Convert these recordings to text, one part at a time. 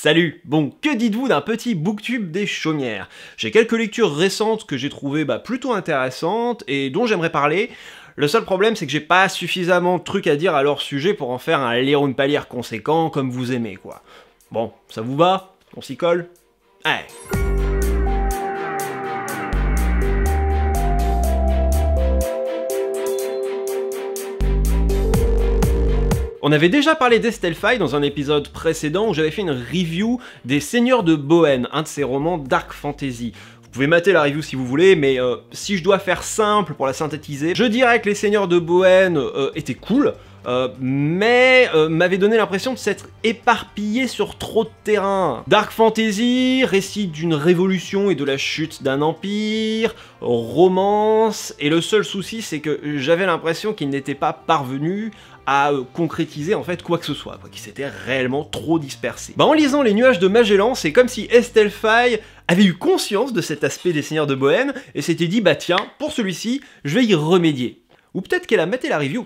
Salut! Bon, que dites-vous d'un petit booktube des chaumières? J'ai quelques lectures récentes que j'ai trouvées plutôt intéressantes et dont j'aimerais parler. Le seul problème, c'est que j'ai pas suffisamment de trucs à dire à leur sujet pour en faire un lire une palière conséquent comme vous aimez, quoi. Bon, ça vous va? On s'y colle? Allez! On avait déjà parlé d'Estelfaï dans un épisode précédent où j'avais fait une review des Seigneurs de Bohème, un de ses romans dark fantasy. Vous pouvez mater la review si vous voulez, mais si je dois faire simple pour la synthétiser, je dirais que les Seigneurs de Bohème étaient cool, mais m'avaient donné l'impression de s'être éparpillés sur trop de terrain. Dark fantasy, récit d'une révolution et de la chute d'un empire, romance, et le seul souci c'est que j'avais l'impression qu'ils n'étaient pas parvenus à concrétiser en fait quoi que ce soit, qui s'était réellement trop dispersé. En lisant Les Nuages de Magellan, c'est comme si Estelfaï avait eu conscience de cet aspect des Seigneurs de Bohème et s'était dit bah tiens, pour celui-ci, je vais y remédier. Ou peut-être qu'elle a maté la review.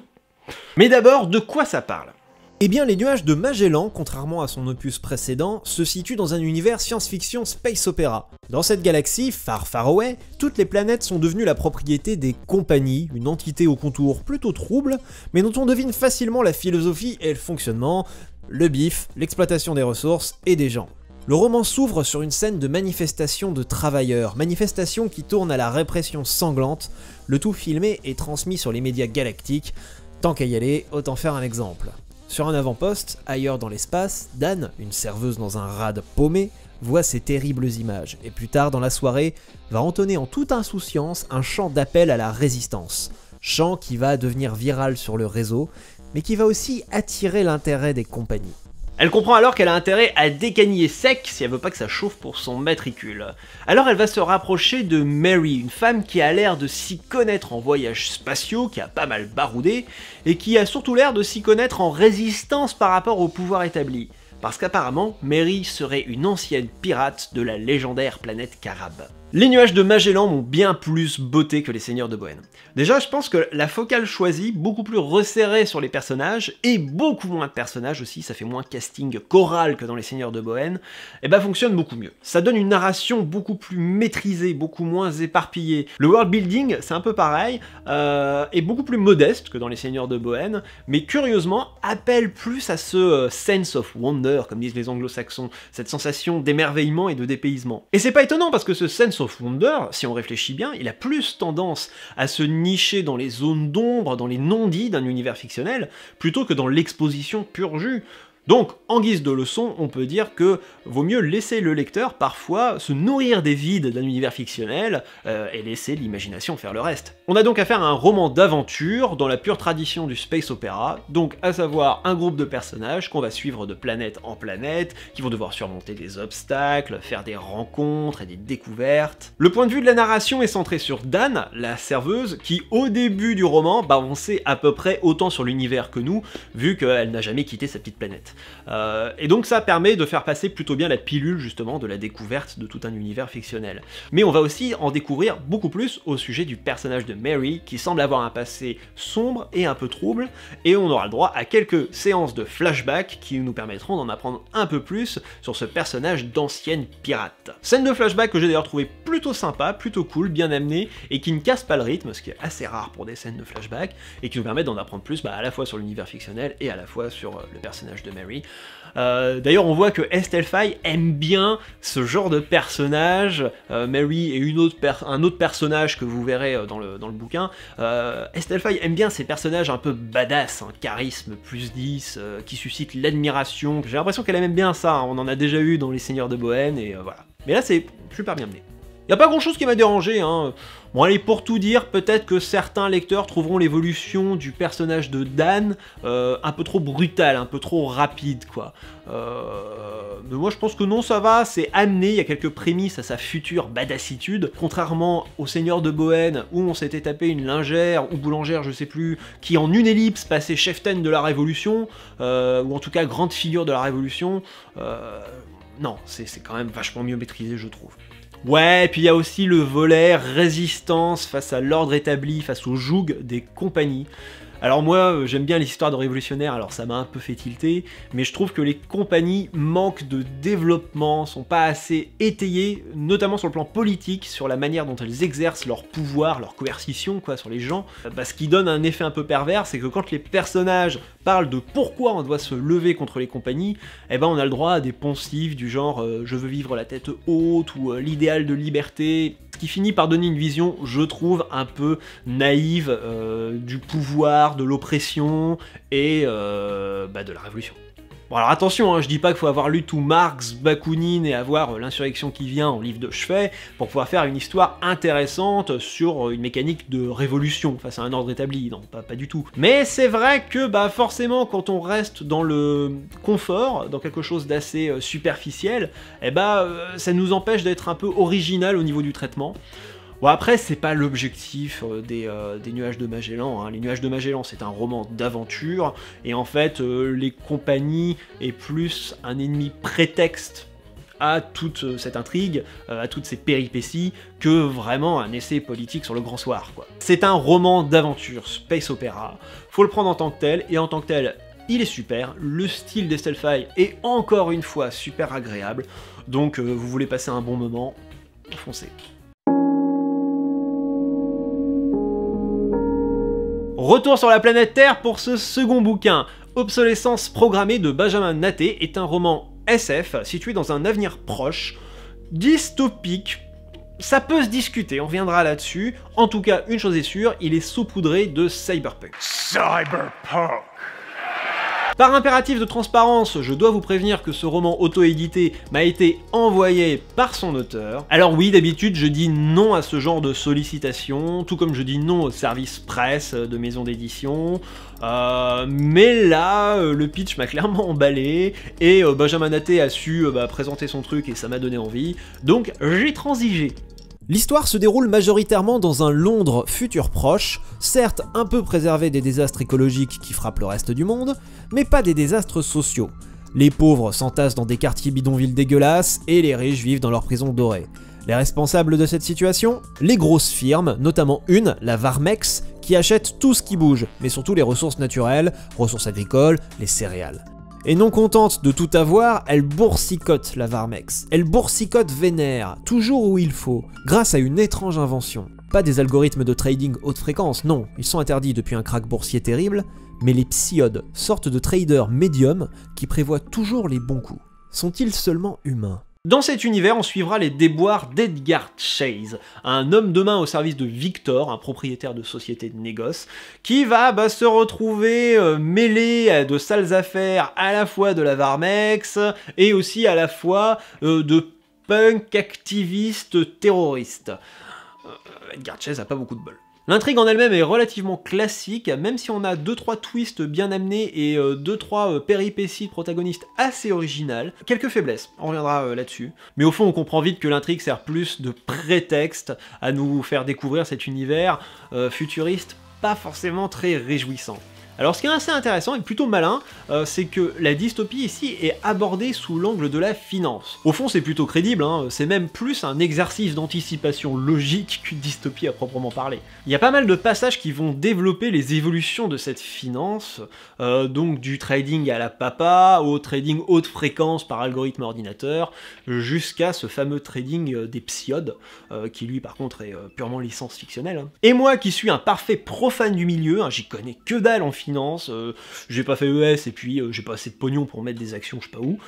Mais d'abord, de quoi ça parle ? Eh bien, Les Nuages de Magellan, contrairement à son opus précédent, se situe dans un univers science-fiction space opéra. Dans cette galaxie, far far away, toutes les planètes sont devenues la propriété des compagnies, une entité au contour plutôt trouble, mais dont on devine facilement la philosophie et le fonctionnement, le bif, l'exploitation des ressources et des gens. Le roman s'ouvre sur une scène de manifestation de travailleurs, manifestation qui tourne à la répression sanglante, le tout filmé et transmis sur les médias galactiques. Tant qu'à y aller, autant faire un exemple. Sur un avant-poste, ailleurs dans l'espace, Dan, une serveuse dans un rad paumé, voit ces terribles images, et plus tard dans la soirée, va entonner en toute insouciance un chant d'appel à la résistance. Chant qui va devenir viral sur le réseau, mais qui va aussi attirer l'intérêt des compagnies. Elle comprend alors qu'elle a intérêt à décaniller sec si elle veut pas que ça chauffe pour son matricule. Alors elle va se rapprocher de Mary, une femme qui a l'air de s'y connaître en voyages spatiaux, qui a pas mal baroudé, et qui a surtout l'air de s'y connaître en résistance par rapport au pouvoir établi. Parce qu'apparemment, Mary serait une ancienne pirate de la légendaire planète Carabe. Les Nuages de Magellan m'ont bien plus botté que les Seigneurs de Bohème. Déjà, je pense que la focale choisie, beaucoup plus resserrée sur les personnages, et beaucoup moins de personnages aussi, ça fait moins casting choral que dans les Seigneurs de Bohème, fonctionne beaucoup mieux. Ça donne une narration beaucoup plus maîtrisée, beaucoup moins éparpillée. Le world building, c'est un peu pareil, est beaucoup plus modeste que dans les Seigneurs de Bohème, mais curieusement, appelle plus à ce sense of wonder, comme disent les anglo-saxons, cette sensation d'émerveillement et de dépaysement. Et c'est pas étonnant parce que ce sense of wonder, si on réfléchit bien, il a plus tendance à se nicher dans les zones d'ombre, dans les non-dits d'un univers fictionnel, plutôt que dans l'exposition pure jus. Donc, en guise de leçon, on peut dire que vaut mieux laisser le lecteur parfois se nourrir des vides d'un univers fictionnel et laisser l'imagination faire le reste. On a donc affaire à un roman d'aventure dans la pure tradition du space opéra, donc à savoir un groupe de personnages qu'on va suivre de planète en planète, qui vont devoir surmonter des obstacles, faire des rencontres et des découvertes. Le point de vue de la narration est centré sur Dan, la serveuse, qui au début du roman, on sait à peu près autant sur l'univers que nous, vu qu'elle n'a jamais quitté sa petite planète. Et donc ça permet de faire passer plutôt bien la pilule justement de la découverte de tout un univers fictionnel. Mais on va aussi en découvrir beaucoup plus au sujet du personnage de Mary, qui semble avoir un passé sombre et un peu trouble, et on aura le droit à quelques séances de flashback qui nous permettront d'en apprendre un peu plus sur ce personnage d'ancienne pirate. Scène de flashback que j'ai d'ailleurs trouvé plutôt sympa, plutôt cool, bien amenée, et qui ne casse pas le rythme, ce qui est assez rare pour des scènes de flashback, et qui nous permettent d'en apprendre plus à la fois sur l'univers fictionnel et à la fois sur le personnage de Mary. D'ailleurs, on voit que Estelfaï aime bien ce genre de personnage. Mary et un autre personnage que vous verrez dans le bouquin. Estelfaï aime bien ces personnages un peu badass, charisme plus 10, qui suscitent l'admiration. J'ai l'impression qu'elle aime bien ça, on en a déjà eu dans les Seigneurs de Bohème, et voilà. Mais là, c'est super bien mené. Y a pas grand chose qui m'a dérangé, Bon allez, pour tout dire, peut-être que certains lecteurs trouveront l'évolution du personnage de Dan un peu trop brutale, un peu trop rapide, quoi. Mais moi je pense que non, ça va, c'est amené, il y a quelques prémices à sa future badassitude, contrairement au Seigneur de Bohème, où on s'était tapé une lingère, ou boulangère, je sais plus, qui en une ellipse passait cheftaine de la Révolution, ou en tout cas grande figure de la Révolution. Non, c'est quand même vachement mieux maîtrisé, je trouve. Ouais, et puis il y a aussi le volet résistance face à l'ordre établi, face au joug des compagnies. Alors moi, j'aime bien les histoires de révolutionnaires, alors ça m'a un peu fait tilter, mais je trouve que les compagnies manquent de développement, sont pas assez étayées, notamment sur le plan politique, sur la manière dont elles exercent leur pouvoir, leur coercition, quoi, sur les gens. Ce qui donne un effet un peu pervers, c'est que quand les personnages parlent de pourquoi on doit se lever contre les compagnies, eh ben on a le droit à des poncifs du genre je veux vivre la tête haute ou l'idéal de liberté, ce qui finit par donner une vision, je trouve, un peu naïve du pouvoir, de l'oppression et de la révolution. Bon alors attention, je dis pas qu'il faut avoir lu tout Marx, Bakounine et avoir l'insurrection qui vient en livre de chevet pour pouvoir faire une histoire intéressante sur une mécanique de révolution face à un ordre établi, non, pas du tout. Mais c'est vrai que forcément quand on reste dans le confort, dans quelque chose d'assez superficiel, ça nous empêche d'être un peu original au niveau du traitement. Bon après, c'est pas l'objectif des Nuages de Magellan, hein. Les Nuages de Magellan, c'est un roman d'aventure, et en fait, les compagnies est plus un ennemi prétexte à toute cette intrigue, à toutes ces péripéties, que vraiment un essai politique sur le grand soir, quoi. C'est un roman d'aventure, space opéra, faut le prendre en tant que tel, et en tant que tel, il est super, le style d'Estelfy est encore une fois super agréable, donc vous voulez passer un bon moment, foncez. Retour sur la planète Terre pour ce second bouquin. Obsolescence programmée de Benjamin Natté est un roman SF situé dans un avenir proche, dystopique. Ça peut se discuter, on reviendra là-dessus. En tout cas, une chose est sûre, il est saupoudré de cyberpunk. Cyberpunk. Par impératif de transparence, je dois vous prévenir que ce roman auto-édité m'a été envoyé par son auteur. Alors oui, d'habitude, je dis non à ce genre de sollicitations, tout comme je dis non aux services presse de maisons d'édition. Mais là, le pitch m'a clairement emballé, et Benjamin Natté a su présenter son truc et ça m'a donné envie, donc j'ai transigé. L'histoire se déroule majoritairement dans un Londres futur proche, certes un peu préservé des désastres écologiques qui frappent le reste du monde, mais pas des désastres sociaux. Les pauvres s'entassent dans des quartiers bidonvilles dégueulasses et les riches vivent dans leurs prisons dorées. Les responsables de cette situation? Les grosses firmes, notamment une, la Varmex, qui achète tout ce qui bouge, mais surtout les ressources naturelles, ressources agricoles, les céréales. Et non contente de tout avoir, elle boursicote la Varmex. Elle boursicote vénère, toujours où il faut, grâce à une étrange invention. Pas des algorithmes de trading haute fréquence, non, ils sont interdits depuis un krach boursier terrible, mais les psiodes, sortes de traders médiums qui prévoient toujours les bons coups. Sont-ils seulement humains ? Dans cet univers, on suivra les déboires d'Edgar Chase, un homme de main au service de Victor, un propriétaire de société de négoce, qui va se retrouver mêlé à de sales affaires à la fois de la Varmex et aussi à la fois de punk activistes terroristes. Edgar Chase a pas beaucoup de bol. L'intrigue en elle-même est relativement classique, même si on a 2-3 twists bien amenés et 2-3 péripéties de protagonistes assez originales. Quelques faiblesses, on reviendra là-dessus. Mais au fond, on comprend vite que l'intrigue sert plus de prétexte à nous faire découvrir cet univers futuriste pas forcément très réjouissant. Alors ce qui est assez intéressant et plutôt malin, c'est que la dystopie ici est abordée sous l'angle de la finance. Au fond c'est plutôt crédible, hein, c'est même plus un exercice d'anticipation logique qu'une dystopie à proprement parler. Il y a pas mal de passages qui vont développer les évolutions de cette finance, donc du trading à la papa, au trading haute fréquence par algorithme ordinateur, jusqu'à ce fameux trading des psiodes, qui lui par contre est purement licence fictionnelle. Hein. Et moi qui suis un parfait profane du milieu, hein, j'y connais que dalle en finance, j'ai pas fait ES et puis j'ai pas assez de pognon pour mettre des actions je sais pas où,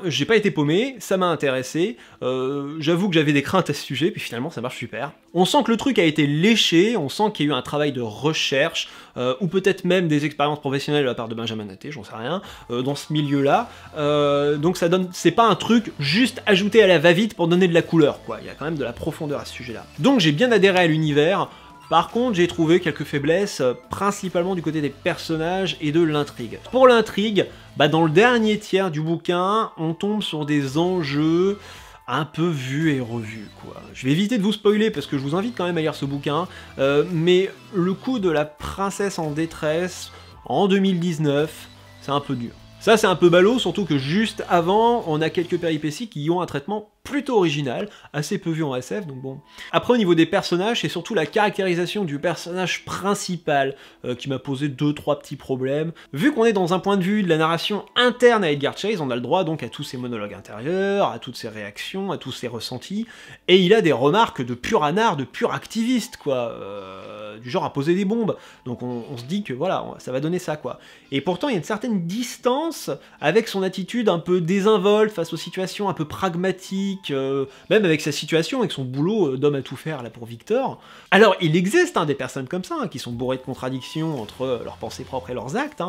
j'ai pas été paumé, ça m'a intéressé, j'avoue que j'avais des craintes à ce sujet, puis finalement ça marche super. On sent que le truc a été léché, on sent qu'il y a eu un travail de recherche, ou peut-être même des expériences professionnelles de la part de Benjamin Natté, j'en sais rien, dans ce milieu-là, donc ça donne, c'est pas un truc juste ajouté à la va-vite pour donner de la couleur, quoi, il y a quand même de la profondeur à ce sujet-là. Donc j'ai bien adhéré à l'univers. Par contre, j'ai trouvé quelques faiblesses, principalement du côté des personnages et de l'intrigue. Pour l'intrigue, dans le dernier tiers du bouquin, on tombe sur des enjeux un peu vus et revus, quoi. Je vais éviter de vous spoiler parce que je vous invite quand même à lire ce bouquin, mais le coup de la princesse en détresse en 2019, c'est un peu dur. Ça c'est un peu ballot, surtout que juste avant, on a quelques péripéties qui ont un traitement plutôt original, assez peu vu en SF, donc bon. Après, au niveau des personnages, c'est surtout la caractérisation du personnage principal qui m'a posé 2-3 petits problèmes. Vu qu'on est dans un point de vue de la narration interne à Edgar Chase, on a le droit donc à tous ses monologues intérieurs, à toutes ses réactions, à tous ses ressentis, et il a des remarques de pur anard, de pur activiste, quoi, du genre à poser des bombes. Donc on se dit que voilà, ça va donner ça, quoi. Et pourtant, il y a une certaine distance avec son attitude un peu désinvolte face aux situations, un peu pragmatique, même avec sa situation, avec son boulot d'homme à tout faire là pour Victor. Alors il existe des personnes comme ça, qui sont bourrées de contradictions entre leurs pensées propres et leurs actes,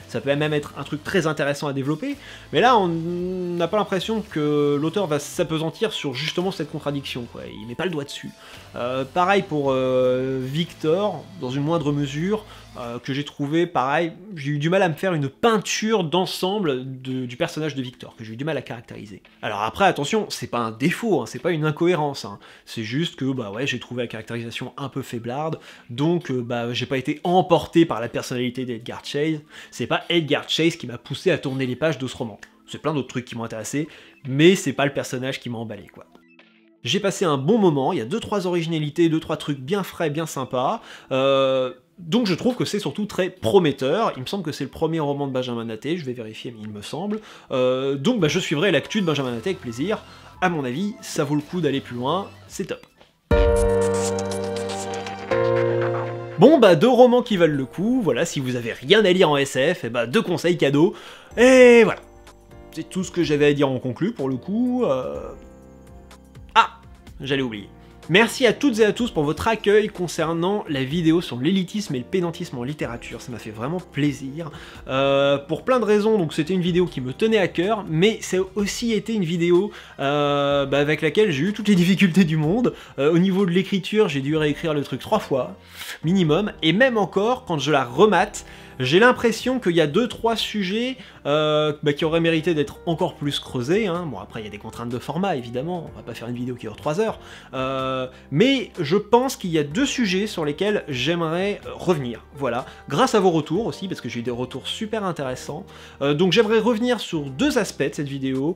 ça peut même être un truc très intéressant à développer, mais là on n'a pas l'impression que l'auteur va s'apesantir sur justement cette contradiction, quoi. Il met pas le doigt dessus. Pareil pour Victor, dans une moindre mesure, que j'ai trouvé, pareil, j'ai eu du mal à me faire une peinture d'ensemble du personnage de Victor, que j'ai eu du mal à caractériser. Alors après, attention, c'est pas un défaut, c'est pas une incohérence, c'est juste que, bah ouais, j'ai trouvé la caractérisation un peu faiblarde, donc bah j'ai pas été emporté par la personnalité d'Edgar Chase, c'est pas Edgar Chase qui m'a poussé à tourner les pages de ce roman. C'est plein d'autres trucs qui m'ont intéressé, mais c'est pas le personnage qui m'a emballé, quoi. J'ai passé un bon moment, il y a 2-3 originalités, 2-3 trucs bien frais, bien sympas, donc je trouve que c'est surtout très prometteur. Il me semble que c'est le premier roman de Benjamin Até, je vais vérifier, mais il me semble. Donc bah, je suivrai l'actu de Benjamin Até avec plaisir. À mon avis, ça vaut le coup d'aller plus loin, c'est top. Bon bah 2 romans qui valent le coup, voilà, si vous avez rien à lire en SF, et bah 2 conseils cadeaux, et voilà. C'est tout ce que j'avais à dire en conclu pour le coup. Ah, j'allais oublier. Merci à toutes et à tous pour votre accueil concernant la vidéo sur l'élitisme et le pédantisme en littérature, ça m'a fait vraiment plaisir. Pour plein de raisons, donc c'était une vidéo qui me tenait à cœur, mais ça a aussi été une vidéo avec laquelle j'ai eu toutes les difficultés du monde. Au niveau de l'écriture, j'ai dû réécrire le truc 3 fois, minimum, et même encore, quand je la remate, j'ai l'impression qu'il y a 2-3 sujets qui auraient mérité d'être encore plus creusés. Bon, après, il y a des contraintes de format, évidemment, on va pas faire une vidéo qui dure 3 heures. Mais je pense qu'il y a 2 sujets sur lesquels j'aimerais revenir, voilà. Grâce à vos retours aussi, parce que j'ai eu des retours super intéressants. Donc j'aimerais revenir sur 2 aspects de cette vidéo.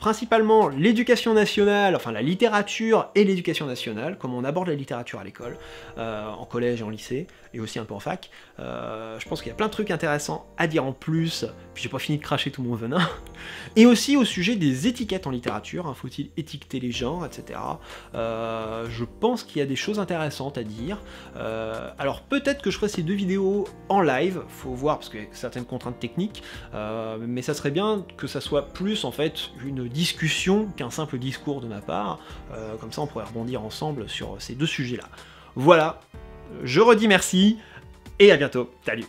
Principalement l'éducation nationale, enfin la littérature et l'éducation nationale, comment on aborde la littérature à l'école, en collège et en lycée, et aussi un peu en fac. Je pense qu'il y a plein de trucs intéressants à dire en plus, puis j'ai pas fini de cracher tout mon venin. Et aussi au sujet des étiquettes en littérature, faut-il étiqueter les genres, etc. Je pense qu'il y a des choses intéressantes à dire. Alors peut-être que je ferai ces 2 vidéos en live, faut voir parce qu'il y a certaines contraintes techniques, mais ça serait bien que ça soit plus en fait une discussion qu'un simple discours de ma part, comme ça on pourrait rebondir ensemble sur ces 2 sujets-là. Voilà, je redis merci, et à bientôt, salut.